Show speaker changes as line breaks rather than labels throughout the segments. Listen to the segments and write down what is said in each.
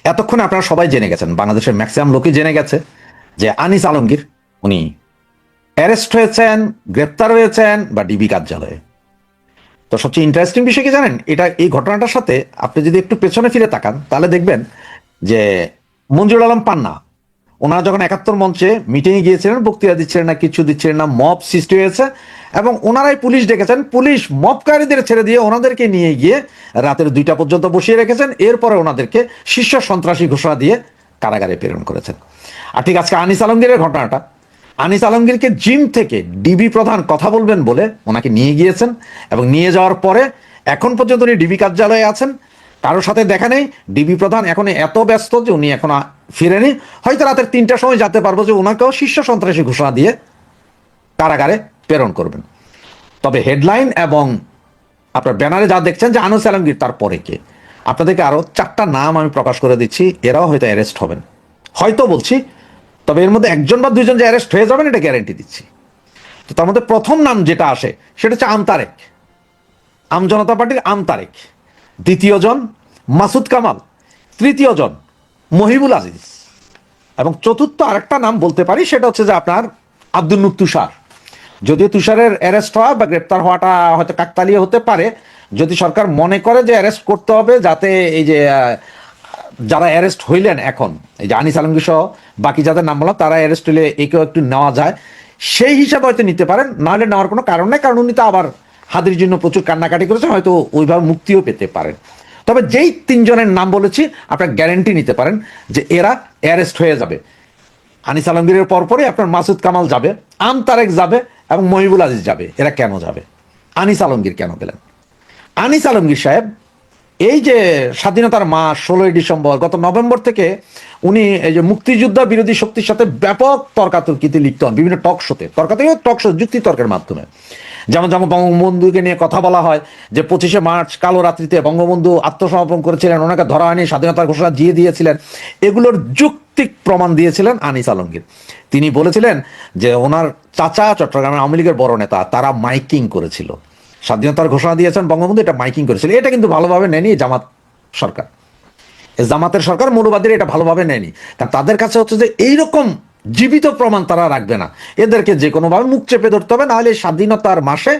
এতক্ষণে আপনারা সবাই জেনে গেছেন, বাংলাদেশের ম্যাক্সিমাম লোকই জেনে গেছে যে আনিস আলমগীর উনি অ্যারেস্ট হয়েছেন, গ্রেপ্তার হয়েছেন বা ডিবি কার্যালয়ে। তো সবচেয়ে ইন্টারেস্টিং বিষয় কি জানেন, এই ঘটনাটার সাথে আপনি যদি একটু পেছনে ফিরে তাকান তাহলে দেখবেন যে মঞ্জুর আলম পান্না ওনারা যখন ৭১ মঞ্চে মিটিংয়ে গিয়েছিলেন, বক্তৃতা দিচ্ছিলেন না, কিছু দিচ্ছিলেন না, মব সৃষ্টি হয়েছে এবং ওনারাই পুলিশ ডেকেছেন। পুলিশ মবকারীদের ছেড়ে দিয়ে ওনাদেরকে নিয়ে গিয়ে রাতের ২টা পর্যন্ত বসিয়ে রেখেছেন। এরপরে ওনাদেরকে শীর্ষ সন্ত্রাসী ঘোষণা দিয়ে কারাগারে প্রেরণ করেছেন। আর ঠিক আজকে আনিস আলমগীরের ঘটনাটা, আনিস আলমগীরকে জিম থেকে ডিবি প্রধান কথা বলবেন বলে ওনাকে নিয়ে গিয়েছেন এবং নিয়ে যাওয়ার পরে এখন পর্যন্ত উনি ডিবি কার্যালয়ে আছেন, কারোর সাথে দেখা নেই। ডিবি প্রধান এখন এত ব্যস্ত যে উনি এখন ফিরেনি। হয়তো রাতের ৩টার সময় যেতে পারবো যে ওনাকেও শীর্ষ সন্ত্রাসী ঘোষণা দিয়ে কারাগারে প্রেরণ করবেন। তবে হেডলাইন এবং আপনার ব্যানারে যা দেখছেন যে আনিস আলমগীর, তারপরে কে, আপনাদেরকে আরো 4টা নাম আমি প্রকাশ করে দিচ্ছি, এরাও হয়তো অ্যারেস্ট হবেন, হয়তো বলছি। তবে এর মধ্যে 1জন বা 2জন যে অ্যারেস্ট হয়ে যাবেন এটা গ্যারেন্টি দিচ্ছি। তো তার মধ্যে প্রথম নাম যেটা আসে সেটা হচ্ছে আমতারেক, আম জনতা পার্টির আমতারেক। দ্বিতীয় জন মাসুদ কামাল, তৃতীয় জন মহিবুল আজিজ এবং চতুর্থ আরেকটা নাম বলতে পারি, সেটা হচ্ছে যে আপনার আব্দুল নুর তুষার। যদিও তুষারের অ্যারেস্ট হওয়া বা গ্রেপ্তার হওয়াটা হয়তো কাকতালীয় হতে পারে, যদি সরকার মনে করে যে অ্যারেস্ট করতে হবে যাতে এই যে যারা অ্যারেস্ট হইলেন এখন, এই যে আনিস আলমগীর সহ বাকি যাদের নাম বললাম, তারা অ্যারেস্ট হইলে একেও একটু নেওয়া যায়, সেই হিসাবে হয়তো নিতে পারেন। নাহলে নেওয়ার কোনো কারণ নেই, কারণ উনি তো আবার হাদির জন্য প্রচুর কান্নাকাটি করেছেন, হয়তো ওইভাবে মুক্তিও পেতে পারেন। তবে যেই 3জনের নাম বলেছি আপনার গ্যারেন্টি নিতে পারেন যে এরা অ্যারেস্ট হয়ে যাবে। আনিস আলমগীরের পরপরই আপনার মাসুদ কামাল যাবে, আমতারেক যাবে এবং মহিবুল আজিজ যাবে। এরা কেন যাবে? আনিস আলমগীর কেন গেলেন? আনিস আলমগীর সাহেব এই যে স্বাধীনতার মাস 16ই ডিসেম্বর, গত নভেম্বর থেকে উনি এই যে মুক্তিযোদ্ধা বিরোধী শক্তির সাথে ব্যাপক তর্কাতর্কিতে লিপ্ত হন, বিভিন্ন টক শোতে, টক শো, যুক্তি তর্কের মাধ্যমে। যেমন যেমন বঙ্গবন্ধুকে নিয়ে কথা বলা হয় যে 25শে মার্চ কালো রাত্রিতে বঙ্গবন্ধু আত্মসমর্পণ করেছিলেন, ওনাকে ধরা হয়নি, স্বাধীনতার ঘোষণা দিয়ে দিয়েছিলেন। এগুলোর যুক্তিক প্রমাণ দিয়েছিলেন আনিস আলমগীর। তিনি বলেছিলেন যে ওনার চাচা চট্টগ্রামের আওয়ামী লীগের বড় নেতা, তারা মাইকিং করেছিল, স্বাধীনতার ঘোষণা দিয়েছেন বঙ্গবন্ধু, এটা মাইকিং করেছিল। এটা কিন্তু ভালোভাবে নেয়নি জামাত সরকার, জামাতের সরকার, মৌলবাদীরা এটা ভালোভাবে নেয়নি, কারণ তাদের কাছে হচ্ছে যে এইরকম জীবিত প্রমাণ তারা রাখবে না, এদেরকে যে কোনোভাবে মুখ চেপে ধরতে হবে, নাহলে স্বাধীনতার মাসে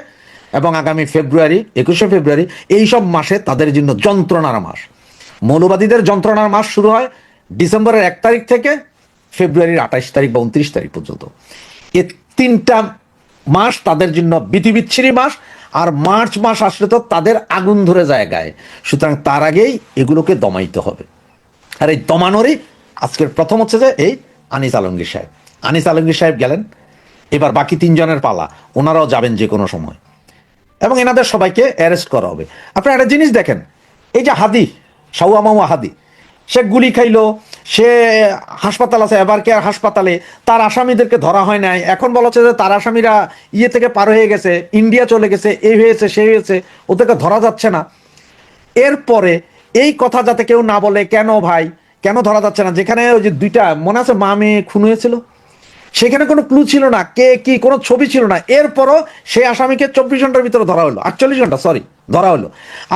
এবং আগামী ফেব্রুয়ারি, 21শে ফেব্রুয়ারি, এইসব মাসে তাদের জন্য যন্ত্রণার মাস। মৌলবাদীদের যন্ত্রণার মাস শুরু হয় ডিসেম্বরের 1 তারিখ থেকে ফেব্রুয়ারির 28 তারিখ বা 29 তারিখ পর্যন্ত। এ 3টা মাস তাদের জন্য বিধিবিচ্ছিরি মাস। আর মার্চ মাস আসলে তো তাদের আগুন ধরে যায় গায়ে। সুতরাং তার আগেই এগুলোকে দমাইতে হবে। আর এই দমানোরই আজকের প্রথম হচ্ছে যে এই আনিস আলমগীর সাহেব। আনিস আলমগীর সাহেব গেলেন, এবার বাকি 3জনের পালা, ওনারাও যাবেন যে কোনো সময় এবং এনাদের সবাইকে অ্যারেস্ট করা হবে। আপনারা একটা জিনিস দেখেন, এই যে হাদি, সাউয়া মামা হাদি, সে গুলি খাইলো, সে হাসপাতাল আছে, এবার কেয়ার হাসপাতালে, তার আসামিদেরকে ধরা হয় নাই। এখন বলা হচ্ছে যে তার আসামিরা ইয়ে থেকে পার হয়ে গেছে, ইন্ডিয়া চলে গেছে, এই হয়েছে সেই হয়েছে, ওদেরকে ধরা যাচ্ছে না। এরপরে এই কথা যাতে কেউ না বলে, কেন ভাই কেন ধরা যাচ্ছে না, যেখানে ওই যে 2টা মনে আছে মা মেয়ে খুন হয়েছিল, সেখানে কোনো ক্লু ছিল না, কে কি, কোনো ছবি ছিল না। এরপরও সেই আসামিকে 24 ঘন্টার ভিতরে ধরা হলো, 48 ঘন্টা সরি, ধরা হলো।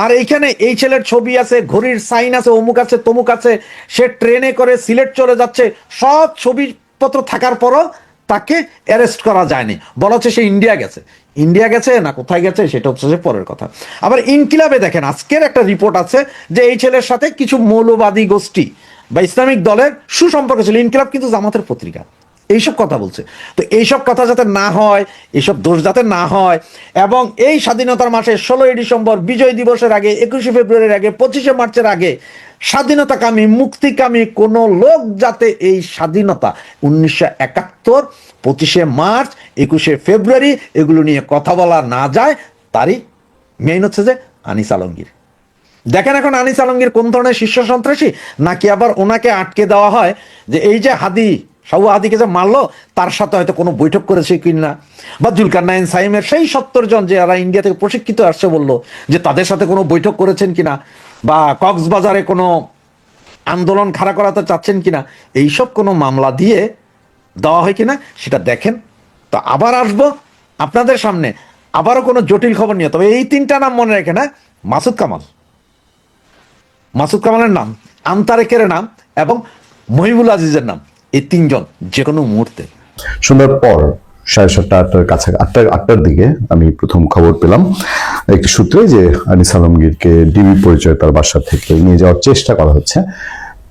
আর এইখানে এই ছেলের ছবি আছে, ঘড়ির সাইন আছে, অমুক আছে তমুক আছে, সে ট্রেনে করে সিলেট চলে যাচ্ছে, সব ছবিপত্র থাকার পরও তাকে অ্যারেস্ট করা যায়নি। বলা হচ্ছে সে ইন্ডিয়া গেছে। ইন্ডিয়া গেছে না কোথায় গেছে সেটা হচ্ছে যে পরের কথা। আবার ইনকিলাবে দেখেন আজকের একটা রিপোর্ট আছে যে এই ছেলের সাথে কিছু মৌলবাদী গোষ্ঠী বা ইসলামিক দলের সুসম্পর্ক ছিল। ইনকিলাব কিন্তু জামাতের পত্রিকা, এইসব কথা বলছে। তো এইসব কথা যাতে না হয়, এইসব দোষ যাতে না হয়, এবং এই স্বাধীনতার মাসে 16ই ডিসেম্বর বিজয় দিবসের আগে, 21শে ফেব্রুয়ারির আগে, 25শে মার্চের আগে স্বাধীনতাকামী মুক্তিকামী কোনো লোক যাতে এই স্বাধীনতা 1971, 25শে মার্চ, 21শে ফেব্রুয়ারি এগুলো নিয়ে কথা বলা না যায়, তারই মেইন হচ্ছে যে আনিস আলমগীর। দেখেন এখন আনিস আলমগীর কোন ধরনের শীর্ষ সন্ত্রাসী, নাকি আবার ওনাকে আটকে দেওয়া হয় যে এই যে হাদি, সাউয়া হাদিকে যে মারলো, তার সাথে হয়তো কোনো বৈঠক করেছে কিনা, বা জুলকারনাইন সাইমের সেই 70 জন যে যারা ইন্ডিয়া থেকে প্রশিক্ষিত আসছে বললো যে তাদের সাথে কোনো বৈঠক করেছেন কিনা, বা কক্সবাজারে কোনো আন্দোলন খাড়া করাতে চাচ্ছেন কিনা, এইসব কোনো মামলা দিয়ে দেওয়া হয় কিনা সেটা দেখেন। তো আবার আসবো আপনাদের সামনে আবারও কোনো জটিল খবর নিয়ে। তবে এই 3টা নাম মনে রেখে না, মাসুদ কামাল, মাসুদ কামালের নাম, আন্তারেকের নাম এবং মহিবুল আজিজের নাম, এই তিনজন যে কোনো মুহূর্তে।
সন্ধ্যার পর 7:30 8টার কাছে, 8টার দিকে আমি প্রথম খবর পেলাম একটি সূত্রে যে আনিস আলমগীরকে ডিবি পরিচয় তার বাসা থেকে নিয়ে যাওয়ার চেষ্টা করা হচ্ছে।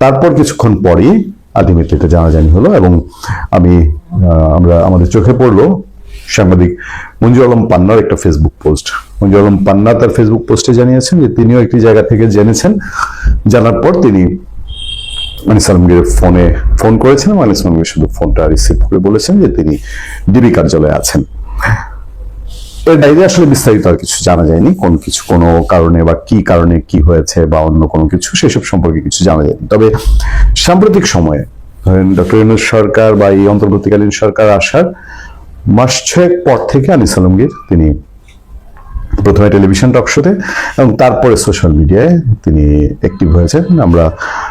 তারপর কিছুক্ষণ পরই আলটিমেটলি এটা জানাজানি হলো এবং আমাদের চোখে পড়লো সাংবাদিক মঞ্জু আলম পান্নার একটা ফেসবুক পোস্ট। মঞ্জু আলম পান্না তার ফেসবুক পোস্টে জানিয়েছেন যে তিনিও একটি জায়গা থেকে জেনেছেন, জানার পর তিনি আনিস আলমগীরের ফোন করেছেন। আনিস আলমগীর শুধু ফোনটা রিসিভ করে বলেছেন যে তিনি ডিবি কার্যালয়ে আছেন। এর বাইরে আসলে বিস্তারিত আর কিছু জানা যায়নি, কোনো কারণে বা কি কারণে কি হয়েছে বা অন্য কোনো কিছু, সেসব সম্পর্কে কিছু জানা যায়নি। তবে সাম্প্রতিক সময়ে ডক্টর ইউনূস সরকার বা এই অন্তর্বর্তীকালীন সরকার আসার মাস 6 পর থেকে আনিস আলমগীর তিনি প্রথমে টেলিভিশন টক শোতে এবং তারপরে সোশ্যাল মিডিয়ায় তিনি অ্যাক্টিভ হয়েছেন। আমরা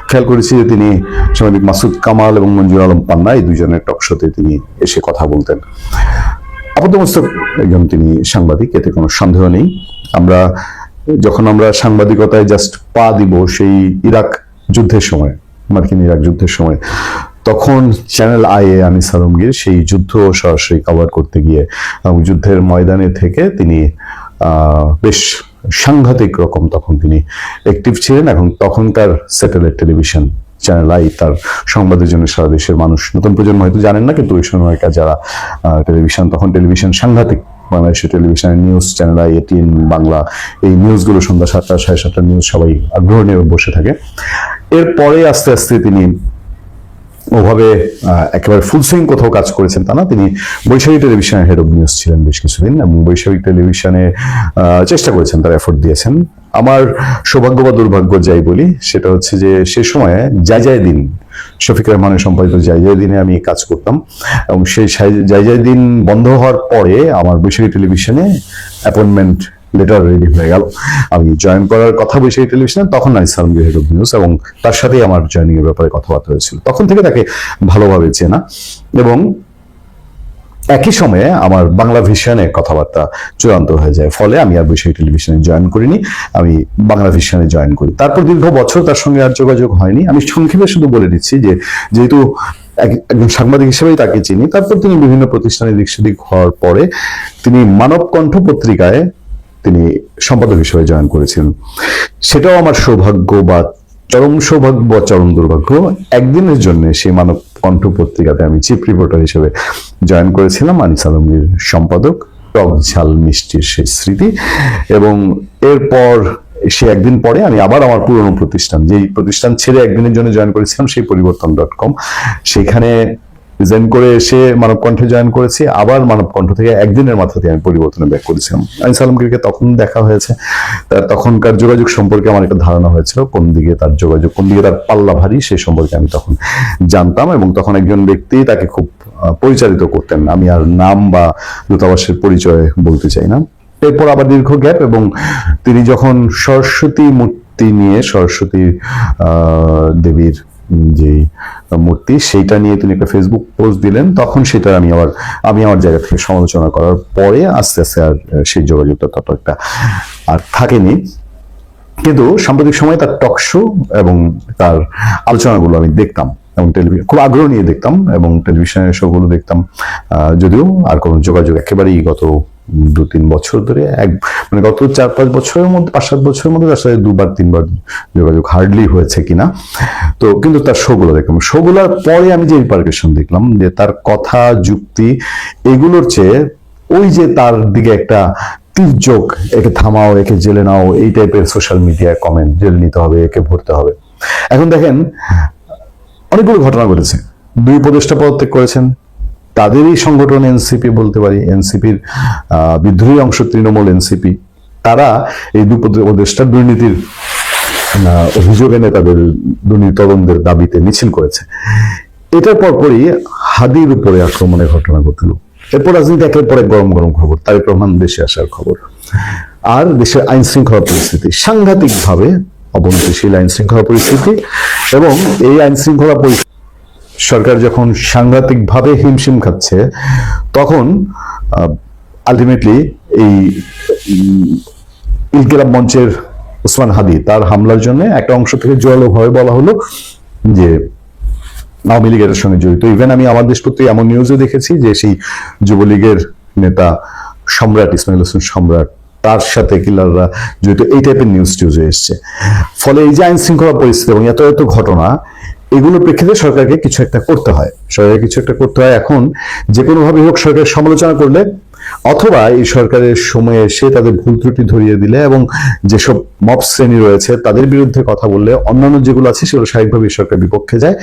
খেয়াল করেছি যে তিনি সাংবাদিক মাসুদ কামাল এবং মঞ্জুর আলম পান্না এই দুজনের টক শোতে তিনি এসে কথা বলতেন। আপাতমস্তক একজন তিনি সাংবাদিক, এতে কোনো সন্দেহ নেই। যখন আমরা সাংবাদিকতায় জাস্ট পা দিব সেই ইরাক যুদ্ধের সময়, মার্কিন ইরাক যুদ্ধের সময়, তখন চ্যানেল আইয়ে আনিস আলমগীর সেই যুদ্ধ সরাসরি কভার করতে গিয়ে যুদ্ধের ময়দানে থেকে তিনি বেশ সাংঘাতিক রকম তখন তিনি অ্যাক্টিভ ছিলেন। এবং তখনকার স্যাটেলাইট টেলিভিশন চ্যানেল আই তার সংবাদের জন্য সারা দেশের মানুষ, নতুন প্রজন্ম হয়তো জানেন না, কিন্তু ওই সময়কার যারা টেলিভিশন সাংঘাতিক, বাংলাদেশের টেলিভিশনের news channel I, ATN Bangla, এই নিউজগুলো সন্ধ্যা 7টা 7:30 নিউজ সবাই আগ্রহ নিয়ে বসে থাকে। এরপরে আস্তে আস্তে তিনি ওভাবে একেবারে ফুল সুইং কোথাও কাজ করেছেন তা না, তিনি বৈশাখী টেলিভিশনের হেড অফ নিউজ ছিলেন বেশ কিছুদিন এবং বৈশাখী টেলিভিশনে চেষ্টা করেছেন, তার এফোর্ট দিয়েছেন। আমার সৌভাগ্য বা দুর্ভাগ্য যাই বলি, সেটা হচ্ছে যে সে সময়ে যাই দিন, শফিক রহমানের সম্পাদিত যাই দিনে আমি কাজ করতাম এবং সেই যাই দিন বন্ধ হওয়ার পরে আমার বৈশাখী টেলিভিশনে অ্যাপয়েন্টমেন্ট লেটার রেডি হয়ে গেল। আমি জয়েন করার কথা বৈশাখী টেলিভিশনে, তখন Anis Alamgir head of news এবং তার সাথেই আমার জয়েনিং এর ব্যাপারে কথাবার্তা হয়েছিল। তখন থেকে তাকে ভালোভাবে চেনা এবং একই সময়ে আমার বাংলা ভিশনে কথাবার্তা চূড়ান্ত হয়ে যায়। ফলে আমি আর বৈশাখী টেলিভিশনে জয়েন করিনি, আমি বাংলা ভিশনে জয়েন করি। তারপর দীর্ঘ বছর তার সঙ্গে আর যোগাযোগ হয়নি। আমি সংক্ষেপে শুধু বলে দিচ্ছি যে যেহেতু একজন সাংবাদিক হিসেবেই তাকে চিনি, তারপর তিনি বিভিন্ন প্রতিষ্ঠানে দিক সেদিক হওয়ার পরে তিনি মানব কণ্ঠ পত্রিকায় তিনি সম্পাদক হিসেবে জয়েন করেছিলেন। সেটাও আমার সৌভাগ্য বা চরম সৌভাগ্য বা চরম দুর্ভাগ্য, একদিনের জন্য সেই মানব কণ্ঠ পত্রিকাতে আমি চিফ রিপোর্টার হিসেবে জয়েন করেছিলাম। আনিস আলমগীর সম্পাদক, টক ঝাল মিষ্টির সেই স্মৃতি। এবং এরপর সে একদিন পরে আমি আবার আমার পুরনো প্রতিষ্ঠান, যেই প্রতিষ্ঠান ছেড়ে একদিনের জন্য জয়েন করেছিলাম, সেই পরিবর্তন.com, সেখানে রিজাইন করে এসে মানবকণ্ঠে জয়েন করেছি। আবার মানবকণ্ঠ থেকে একদিনের মাথাতে আমি পরিবর্তনে ব্যাক করেছিলাম। আনিস আলমগীরকে তখন দেখা হয়েছে, তার তখনকার যোগাযোগ সম্পর্কে আমার একটা ধারণা হয়েছিল, কোন দিকে তার যোগাযোগ, কোন দিকে তার পাল্লা ভারী, সেই সম্পর্কে আমি তখন জানতাম। এবং তখন একজন ব্যক্তি তাকে খুব পরিচালিত করতেন, আমি আর নাম বা দূতাবাসের পরিচয় বলতে চাই না। এরপর আবার দীর্ঘ গ্যাপ, এবং তিনি যখন সরস্বতী মূর্তি নিয়ে, সরস্বতী দেবীর যে মূর্তি, সেইটা নিয়ে তিনি একটা ফেসবুক পোস্ট দিলেন, তখন সেটা আমি আমার জায়গা থেকে সমালোচনা করার পরে আস্তে আস্তে আর সেই যোগাযোগটা তত একটা আর থাকেনি। কিন্তু সাম্প্রতিক সময়ে তার টক শো এবং তার আলোচনাগুলো আমি দেখতাম এবং খুব আগ্রহ নিয়ে দেখতাম এবং টেলিভিশনের শোগুলো দেখতাম। যদিও আর কোনো যোগাযোগ একেবারেই গত 2-3 বছর ধরে, গত 4-5 বছরের মধ্যে, 5-7 বছরের মধ্যে তার সাথে 2-3 বার যোগাযোগ হার্ডলি হয়েছে কিনা। তো কিন্তু তার শোগুলো দেখলাম, শোগুলোর পরে আমি যে রিপারকেশন দেখলাম যে তার কথা, যুক্তি, এগুলোর চেয়ে ওই যে তার দিকে একটা তীর্যক, একে থামাও, একে জেলে নাও, এই টাইপের সোশ্যাল মিডিয়ায় কমেন্ট, জেলে নিতে হবে, একে ভরতে হবে। এখন দেখেন অনেকগুলো ঘটনা ঘটেছে, 2 উপদেষ্টা পদত্যাগ করেছেন, তাদেরই সংগঠন এনসিপি বলতে পারি, এনসিপির বিদ্রোহী অংশ তৃণমূল এনসিপি, তারা এই 2 উপদেষ্টার দুর্নীতির অভিযোগ এনে তাদের দুর্নীতি তদন্তের দাবিতে মিছিল করেছে। এটার পরপরই হাদির উপরে আক্রমণের ঘটনা ঘটল। এরপর রাজনীতি একের পর এক গরম গরম খবর, তারেক রহমান দেশে আসার খবর, আর দেশের আইন শৃঙ্খলা পরিস্থিতি সাংঘাতিক ভাবে অবনতিশীল আইন শৃঙ্খলা পরিস্থিতি। এবং এই আইন শৃঙ্খলা সরকার যখন সাংঘাতিক ভাবে হিমশিম খাচ্ছে, তখন আলটিমেটলি এই ইনকিলাব মঞ্চের ওসমান হাদি, তার হামলার জন্য একটা অংশ থেকে জোরালোভাবে বলা হলো যে আওয়ামী লীগের সঙ্গে জড়িত। ইভেন আমি আমার দেশপত্রে এমন নিউজও দেখেছি যে সেই যুবলীগের নেতা সম্রাট, ইসমাইল হোসেন সম্রাট, তার সাথে কিলাররা জড়িত, এই টাইপের নিউজ টিউজে এসছে। ফলে এই যে আইন শৃঙ্খলা পরিস্থিতি এবং এত এত ঘটনা, এগুলোর প্রেক্ষিতে সরকারকে কিছু একটা করতে হয়, সরকারকে কিছু একটা করতে হয়। এখন যে কোনোভাবে হোক সরকারের সমালোচনা করলে, অথবা এই সরকারের সময়ে এসে তাদের ভুল ত্রুটি ধরিয়ে দিলে এবং যেসব মব শ্রেণী রয়েছে তাদের বিরুদ্ধে কথা বললে, অন্যান্য যেগুলো আছে সেগুলো স্বাভাবিকভাবে সরকার বিপক্ষে যায়।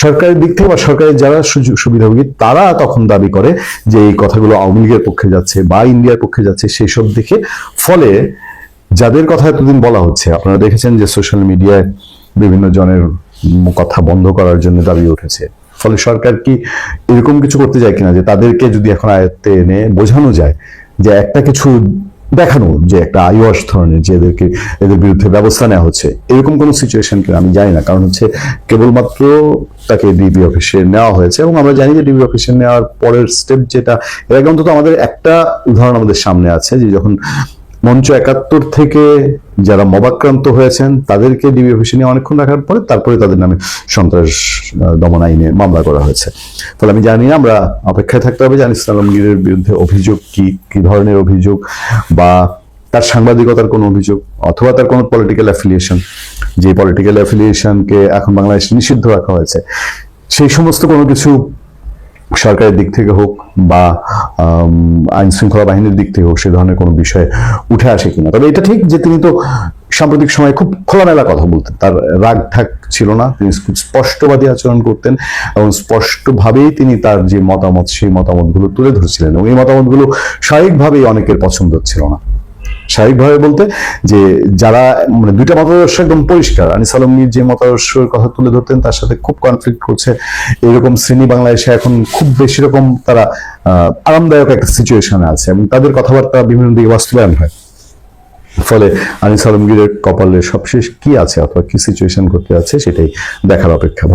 সরকারের দিক থেকে বা সরকারের যারা সুযোগ সুবিধাভোগী তারা তখন দাবি করে যে এই কথাগুলো আওয়ামী লীগের পক্ষে যাচ্ছে বা ইন্ডিয়ার পক্ষে যাচ্ছে, সেই সব দিকে। ফলে যাদের কথা এতদিন বলা হচ্ছে, আপনারা দেখেছেন যে সোশ্যাল মিডিয়ায় বিভিন্ন জনের কথা বন্ধ করার জন্য দাবি উঠেছে। ফলে সরকার কি এরকম কিছু করতে যায় কিনা যে তাদেরকে যদি এখন আয়ত্তে এনে বোঝানো যায় যে একটা কিছু দেখানো, যে একটা আইওয়াস ধরনের, যে এদের বিরুদ্ধে ব্যবস্থা নেওয়া হচ্ছে, এরকম কোনো সিচুয়েশন কিনা আমি জানি না। কারণ হচ্ছে কেবলমাত্র তাকে ডিবি অফিসে নেওয়া হয়েছে এবং আমরা জানি যে ডিবি অফিসে নেওয়ার পরের স্টেপ যেটা, এর আগে অন্তত আমাদের একটা উদাহরণ আমাদের সামনে আছে যে যখন মঞ্চ ৭১ থেকে যারা মবাক্রান্ত হয়েছেন তাদেরকে ডিবি অফিসে নিয়ে অনেকক্ষণ রাখার পরে তারপরে তাদের নামে সন্ত্রাস দমন আইনে মামলা করা হয়েছে। ফলে আমি জানি না, আমরা অপেক্ষায় থাকতে হবে যে আনিস আলমগীরের বিরুদ্ধে অভিযোগ কি ধরনের অভিযোগ, বা তার সাংবাদিকতার কোনো অভিযোগ, অথবা তার কোনো পলিটিক্যাল অ্যাফিলিয়েশন, যে পলিটিক্যাল অ্যাফিলিয়েশনকে এখন বাংলাদেশে নিষিদ্ধ রাখা হয়েছে, সেই সমস্ত কোনো কিছু সরকারের দিক থেকে হোক বা আইন শৃঙ্খলা বাহিনীর দিক থেকে হোক, সে ধরনের কোনো বিষয় উঠে আসে কিনা। তবে এটা ঠিক যে তিনি তো সাম্প্রতিক সময়ে খুব খোলামেলা কথা বলতেন, তার রাগ ঢাক ছিল না, তিনি খুব স্পষ্টবাদী আচরণ করতেন এবং স্পষ্টভাবেই তিনি তার যে মতামত সেই মতামতগুলো তুলে ধরছিলেন, এবং এই মতামতগুলো স্বাভাবিকভাবেই অনেকের পছন্দ ছিল না। স্বাভাবিকভাবে বলতে যে যারা মানে দুইটা মতাদর্শ একদম পরিষ্কার, আনিস আলমগীর যে মতাদর্শের কথা তুলে ধরতেন তার সাথে খুব কনফ্লিক্ট করছে এরকম শ্রেণী বাংলাদেশে এখন খুব বেশি রকম তারা আরামদায়ক একটা সিচুয়েশনে আছে এবং তাদের কথাবার্তা বিভিন্ন দিকে বাস্তবায়ন হয়। ফলে আনিস আলমগীরের কপালে সবশেষ কি আছে অথবা কি সিচুয়েশন ঘটতে আছে সেটাই দেখার অপেক্ষা।